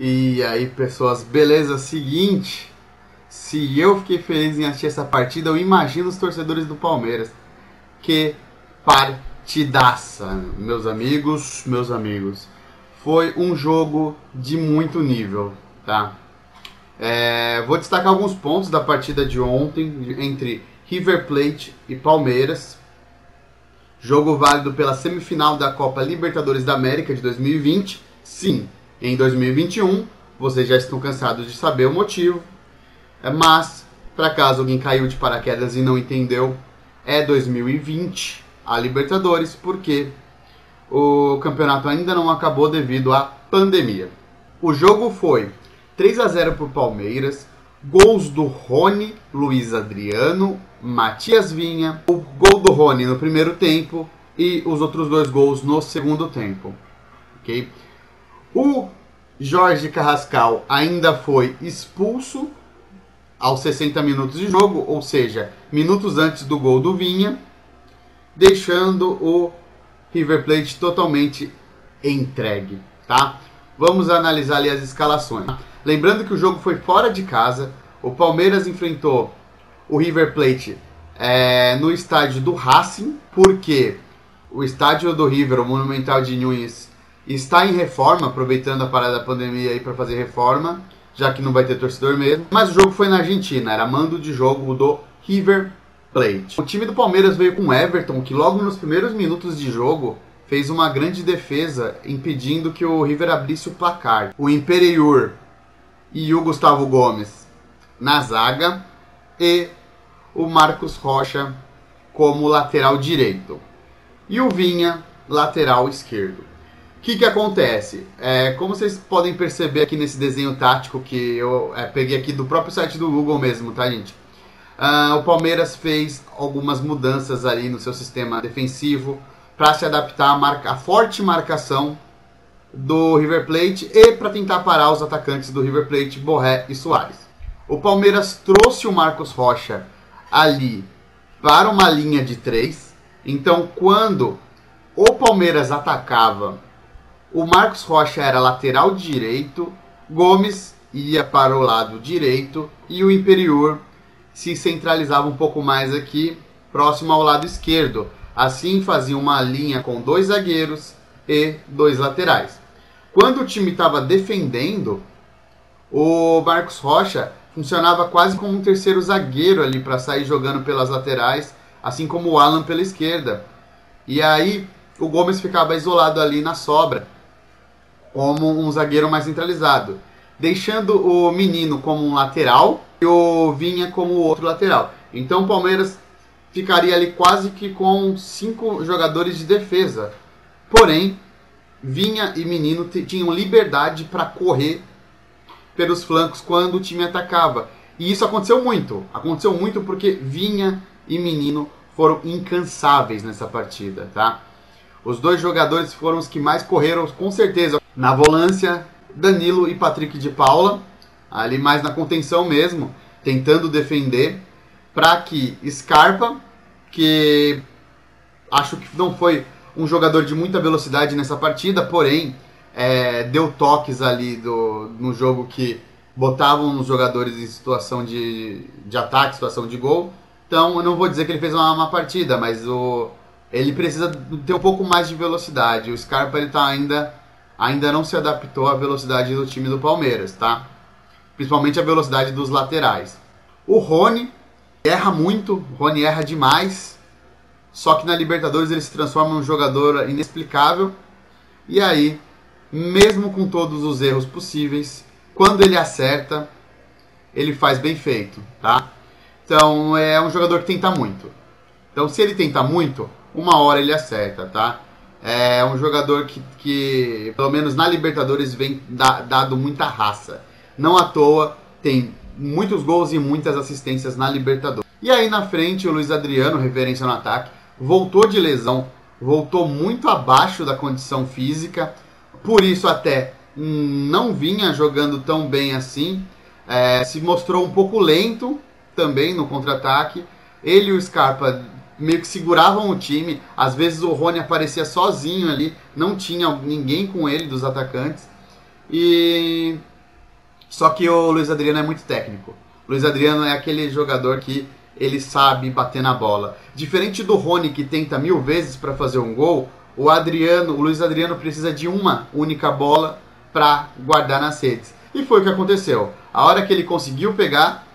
E aí, pessoas, beleza? Seguinte, se eu fiquei feliz em assistir essa partida, eu imagino os torcedores do Palmeiras. Que partidaça, meus amigos. Foi um jogo de muito nível, tá? Vou destacar alguns pontos da partida de ontem entre River Plate e Palmeiras. Jogo válido pela semifinal da Copa Libertadores da América de 2020. Sim, em 2021, vocês já estão cansados de saber o motivo. Mas, para caso alguém caiu de paraquedas e não entendeu, é 2020 a Libertadores, porque o campeonato ainda não acabou devido à pandemia. O jogo foi 3-0 para o Palmeiras, gols do Rony, Luiz Adriano, Matias Vinha, o gol do Rony no primeiro tempo e os outros dois gols no segundo tempo. Okay? O Jorge Carrascal ainda foi expulso aos 60 minutos de jogo, ou seja, minutos antes do gol do Vinha, deixando o River Plate totalmente entregue, tá? Vamos analisar ali as escalações. Lembrando que o jogo foi fora de casa, o Palmeiras enfrentou o River Plate no estádio do Racing, porque o estádio do River, o Monumental de Nunes, está em reforma, aproveitando a parada da pandemia aí para fazer reforma, já que não vai ter torcedor mesmo. Mas o jogo foi na Argentina, era mando de jogo do River Plate. O time do Palmeiras veio com o Everton, que logo nos primeiros minutos de jogo fez uma grande defesa, impedindo que o River abrisse o placar. O Imperiur e o Gustavo Gomes na zaga e o Marcos Rocha como lateral direito. E o Vinha, lateral esquerdo. O que acontece? Como vocês podem perceber aqui nesse desenho tático que eu peguei aqui do próprio site do Google mesmo, tá, gente? O Palmeiras fez algumas mudanças ali no seu sistema defensivo para se adaptar à forte marcação do River Plate e para tentar parar os atacantes do River Plate, Borré e Soares. O Palmeiras trouxe o Marcos Rocha ali para uma linha de 3. Então, quando o Palmeiras atacava, o Marcos Rocha era lateral direito, Gomes ia para o lado direito e o Imperiur se centralizava um pouco mais aqui, próximo ao lado esquerdo. Assim fazia uma linha com 2 zagueiros e 2 laterais. Quando o time estava defendendo, o Marcos Rocha funcionava quase como um terceiro zagueiro ali para sair jogando pelas laterais, assim como o Alan pela esquerda. E aí o Gomes ficava isolado ali na sobra, como um zagueiro mais centralizado, deixando o Menino como um lateral e o Vinha como outro lateral. Então o Palmeiras ficaria ali quase que com 5 jogadores de defesa. Porém, Vinha e Menino tinham liberdade para correr pelos flancos quando o time atacava. E isso aconteceu muito. Aconteceu muito porque Vinha e Menino foram incansáveis nessa partida, tá? Os dois jogadores foram os que mais correram, com certeza. Na volância, Danilo e Patrick de Paula, ali mais na contenção mesmo, tentando defender, para que Scarpa, que acho que não foi um jogador de muita velocidade nessa partida, porém deu toques ali no jogo que botavam os jogadores em situação de ataque, situação de gol. Então eu não vou dizer que ele fez uma má partida, mas ele precisa ter um pouco mais de velocidade. O Scarpa ele tá ainda não se adaptou à velocidade do time do Palmeiras, tá? Principalmente a velocidade dos laterais. O Rony erra muito, o Rony erra demais, só que na Libertadores ele se transforma num jogador inexplicável. E aí, mesmo com todos os erros possíveis, quando ele acerta, ele faz bem feito, tá? Então é um jogador que tenta muito. Então se ele tenta muito, uma hora ele acerta, tá? É um jogador que pelo menos na Libertadores, vem dado muita raça. Não à toa, tem muitos gols e muitas assistências na Libertadores. E aí na frente, o Luiz Adriano, referência no ataque, voltou de lesão, voltou muito abaixo da condição física, por isso até não vinha jogando tão bem assim, se mostrou um pouco lento também no contra-ataque. Ele e o Scarpa meio que seguravam o time, às vezes o Rony aparecia sozinho ali, não tinha ninguém com ele dos atacantes, e Só que o Luiz Adriano é muito técnico. O Luiz Adriano é aquele jogador que ele sabe bater na bola. Diferente do Rony, que tenta 1000 vezes para fazer um gol, o Luiz Adriano precisa de uma única bola para guardar nas redes. E foi o que aconteceu. A hora que ele conseguiu pegar,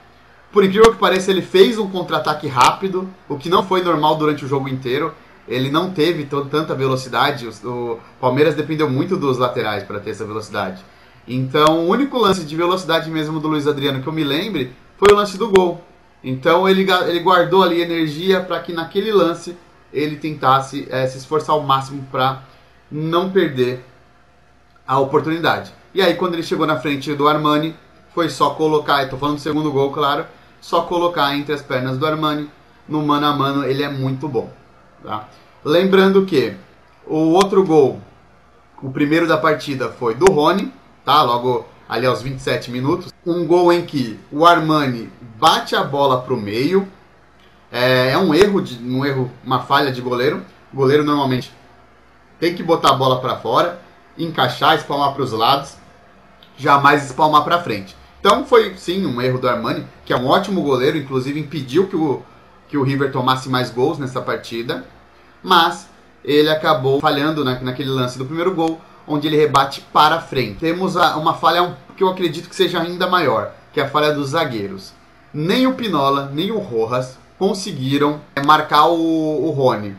por incrível que pareça, ele fez um contra-ataque rápido, o que não foi normal durante o jogo inteiro. Ele não teve tanta velocidade. O Palmeiras dependeu muito dos laterais para ter essa velocidade. Então, o único lance de velocidade mesmo do Luiz Adriano que eu me lembre foi o lance do gol. Então, ele guardou ali energia para que naquele lance ele tentasse se esforçar ao máximo para não perder a oportunidade. E aí, quando ele chegou na frente do Armani, foi só colocar, estou falando do segundo gol, claro, só colocar entre as pernas do Armani. No mano a mano ele é muito bom. Tá? Lembrando que o outro gol, o primeiro da partida, foi do Rony, tá? Logo ali aos 27 minutos. Um gol em que o Armani bate a bola para o meio. É um erro, uma falha de goleiro. O goleiro normalmente tem que botar a bola para fora, encaixar, espalmar para os lados, jamais espalmar para frente. Então foi sim um erro do Armani, que é um ótimo goleiro, inclusive impediu que o River tomasse mais gols nessa partida, mas ele acabou falhando naquele lance do primeiro gol, onde ele rebate para frente. Temos uma falha que eu acredito que seja ainda maior, que é a falha dos zagueiros. Nem o Pinola, nem o Rojas conseguiram marcar o Rony.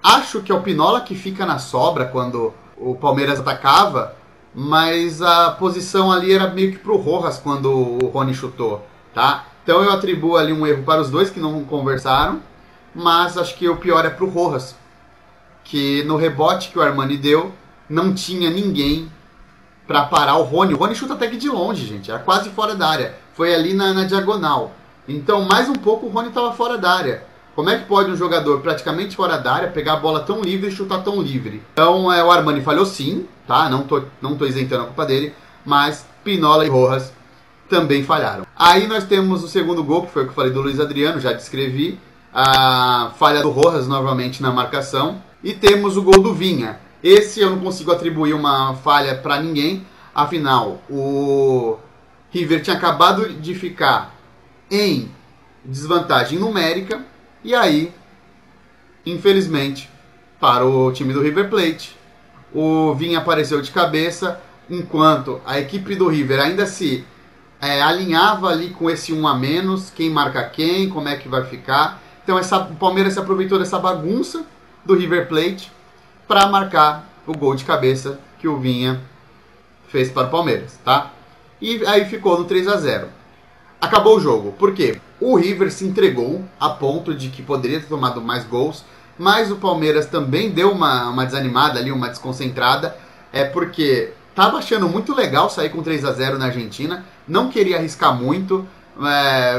Acho que é o Pinola que fica na sobra quando o Palmeiras atacava, mas a posição ali era meio que pro Rojas quando o Rony chutou, tá? Então eu atribuo ali um erro para os dois que não conversaram, mas acho que o pior é pro Rojas, que no rebote que o Armani deu, não tinha ninguém para parar o Rony. O Rony chuta até que de longe, gente, era quase fora da área, foi ali na diagonal. Então mais um pouco o Rony estava fora da área. Como é que pode um jogador praticamente fora da área pegar a bola tão livre e chutar tão livre? Então o Armani falhou sim, tá? Não tô isentando a culpa dele, mas Pinola e Rojas também falharam. Aí nós temos o segundo gol, que foi o que eu falei do Luiz Adriano, já descrevi. A falha do Rojas novamente na marcação. E temos o gol do Vinha. Esse eu não consigo atribuir uma falha para ninguém. Afinal, o River tinha acabado de ficar em desvantagem numérica. E aí, infelizmente, para o time do River Plate, o Vinha apareceu de cabeça, enquanto a equipe do River ainda se alinhava ali com esse 1 a menos, quem marca quem, como é que vai ficar. Então o Palmeiras se aproveitou dessa bagunça do River Plate para marcar o gol de cabeça que o Vinha fez para o Palmeiras, tá? E aí ficou no 3 a 0. Acabou o jogo. Por quê? O River se entregou a ponto de que poderia ter tomado mais gols, mas o Palmeiras também deu uma desanimada ali, uma desconcentrada, porque estava achando muito legal sair com 3 a 0 na Argentina, não queria arriscar muito,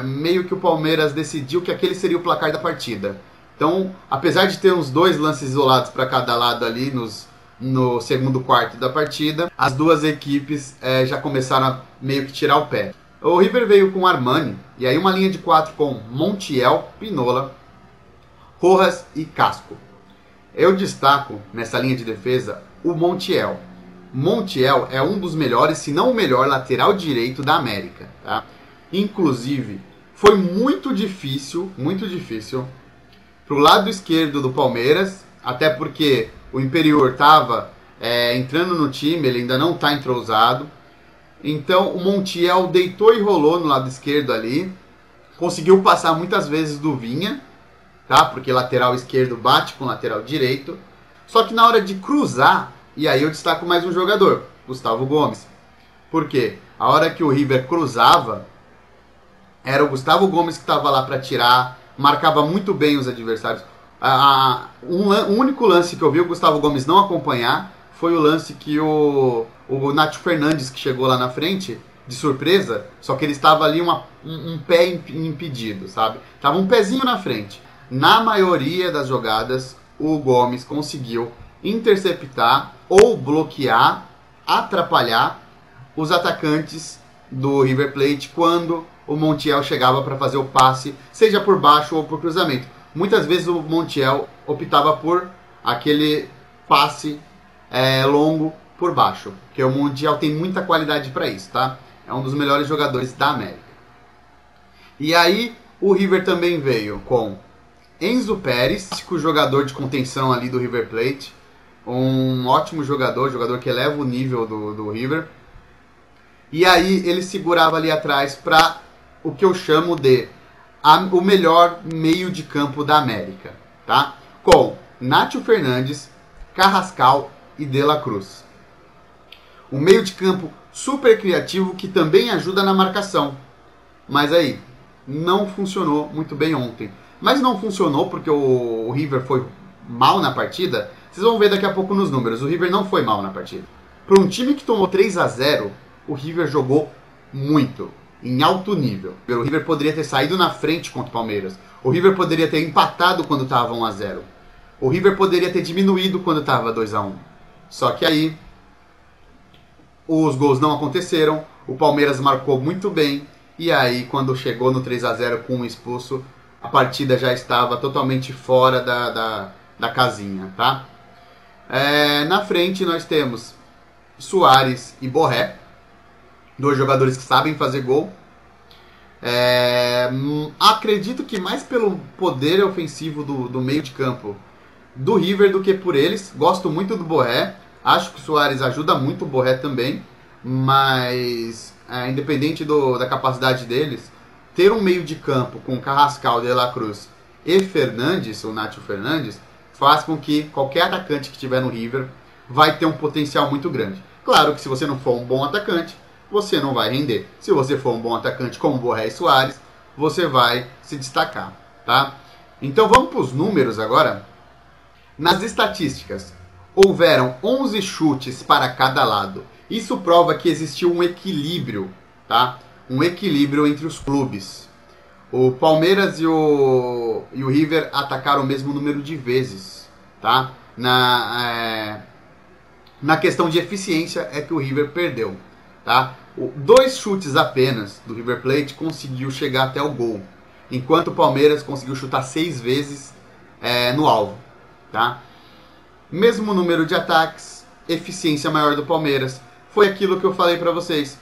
meio que o Palmeiras decidiu que aquele seria o placar da partida. Então, apesar de ter uns 2 lances isolados para cada lado ali no segundo quarto da partida, as duas equipes já começaram a meio que tirar o pé. O River veio com Armani, e aí uma linha de 4 com Montiel, Pinola, Rojas e Casco. Eu destaco nessa linha de defesa o Montiel. Montiel é um dos melhores, se não o melhor, lateral direito da América. Tá? Inclusive, foi muito difícil para o lado esquerdo do Palmeiras, até porque o Imperiur estava entrando no time, ele ainda não está entrosado. Então o Montiel deitou e rolou no lado esquerdo ali, conseguiu passar muitas vezes do Vinha, tá? Porque lateral esquerdo bate com lateral direito. Só que na hora de cruzar, e aí eu destaco mais um jogador, Gustavo Gomes. Por quê? A hora que o River cruzava, era o Gustavo Gomes que estava lá para tirar, marcava muito bem os adversários. O único lance que eu vi o Gustavo Gomes não acompanhar foi o lance que o Nacho Fernandes, que chegou lá na frente, de surpresa, só que ele estava ali um pé impedido, sabe? Tava um pezinho na frente. Na maioria das jogadas, o Gomes conseguiu interceptar ou bloquear, atrapalhar os atacantes do River Plate quando o Montiel chegava para fazer o passe, seja por baixo ou por cruzamento. Muitas vezes o Montiel optava por aquele passe longo por baixo, porque o Montiel tem muita qualidade para isso, tá? É um dos melhores jogadores da América. E aí o River também veio com Enzo Pérez, o jogador de contenção ali do River Plate. Um ótimo jogador que eleva o nível do River. E aí ele segurava ali atrás para o que eu chamo de o melhor meio de campo da América, tá? Com Nacho Fernandes, Carrascal e De La Cruz. Um meio de campo super criativo que também ajuda na marcação. Mas aí, não funcionou muito bem ontem. Mas não funcionou porque o River foi mal na partida. Vocês vão ver daqui a pouco nos números. O River não foi mal na partida. Para um time que tomou 3-0, o River jogou muito, em alto nível. O River poderia ter saído na frente contra o Palmeiras. O River poderia ter empatado quando estava 1-0. O River poderia ter diminuído quando estava 2-1. Só que aí os gols não aconteceram. O Palmeiras marcou muito bem. E aí quando chegou no 3-0 com um expulso, a partida já estava totalmente fora da casinha, tá? Na frente nós temos Suárez e Borré, dois jogadores que sabem fazer gol. Acredito que mais pelo poder ofensivo do meio de campo do River do que por eles. Gosto muito do Borré, acho que o Suárez ajuda muito o Borré também, mas independente da capacidade deles, ter um meio de campo com Carrascal, De La Cruz e Fernandes, o Nacho Fernandes, faz com que qualquer atacante que estiver no River vai ter um potencial muito grande. Claro que se você não for um bom atacante, você não vai render. Se você for um bom atacante como Borré e Suárez, você vai se destacar, tá? Então vamos para os números agora. Nas estatísticas, houveram 11 chutes para cada lado. Isso prova que existiu um equilíbrio, tá? Um equilíbrio entre os clubes. O Palmeiras e o River atacaram o mesmo número de vezes, tá? Na questão de eficiência é que o River perdeu, tá? 2 chutes apenas do River Plate conseguiu chegar até o gol, enquanto o Palmeiras conseguiu chutar 6 vezes no alvo, tá? Mesmo número de ataques, eficiência maior do Palmeiras. Foi aquilo que eu falei pra vocês.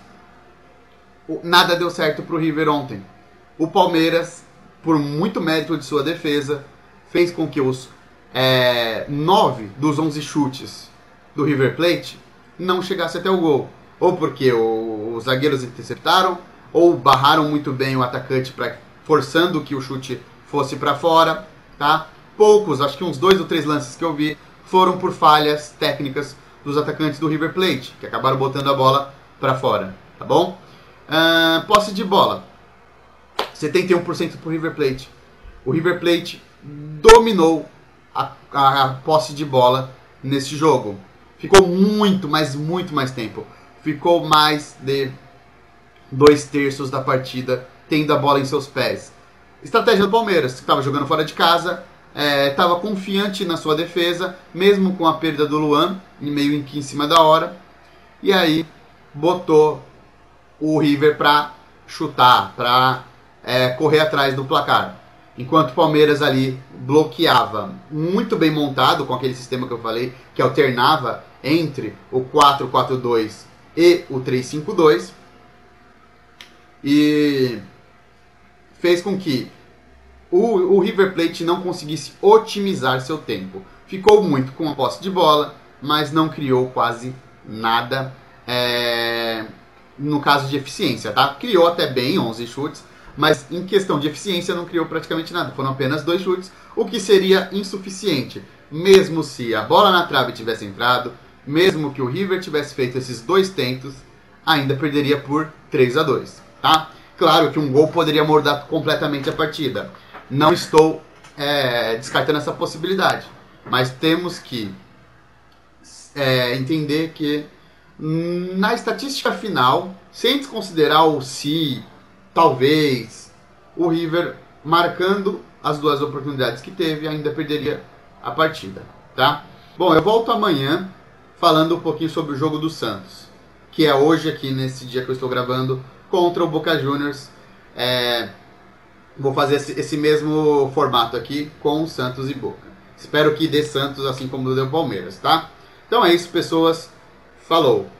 Nada deu certo pro River ontem. O Palmeiras, por muito mérito de sua defesa, fez com que os 9 dos 11 chutes do River Plate não chegasse até o gol. Ou porque os zagueiros interceptaram, ou barraram muito bem o atacante, forçando que o chute fosse para fora, tá? Poucos, acho que uns 2 ou 3 lances que eu vi, foram por falhas técnicas dos atacantes do River Plate, que acabaram botando a bola para fora, tá bom? Posse de bola, 71% pro River Plate. O River Plate dominou a posse de bola nesse jogo. Ficou muito, mas muito mais tempo. Ficou mais de 2/3 da partida tendo a bola em seus pés. Estratégia do Palmeiras, que estava jogando fora de casa, estava confiante na sua defesa, mesmo com a perda do Luan, meio que em cima da hora. E aí botou o River para chutar, para correr atrás do placar. Enquanto o Palmeiras ali bloqueava, muito bem montado, com aquele sistema que eu falei, que alternava entre o 4-4-2 e o 3-5-2. E fez com que o River Plate não conseguisse otimizar seu tempo. Ficou muito com a posse de bola, mas não criou quase nada no caso de eficiência, tá? Criou até bem 11 chutes, mas em questão de eficiência não criou praticamente nada. Foram apenas 2 chutes, o que seria insuficiente. Mesmo se a bola na trave tivesse entrado, mesmo que o River tivesse feito esses 2 tentos, ainda perderia por 3-2, tá? Claro que um gol poderia mudar completamente a partida. Não estou descartando essa possibilidade, mas temos que entender que na estatística final, sem desconsiderar o se, talvez, o River, marcando as 2 oportunidades que teve, ainda perderia a partida, tá? Bom, eu volto amanhã falando um pouquinho sobre o jogo do Santos, que é hoje aqui, nesse dia que eu estou gravando, contra o Boca Juniors. Vou fazer esse mesmo formato aqui com o Santos e Boca. Espero que dê Santos assim como deu Palmeiras, tá? Então é isso, pessoas. Falou!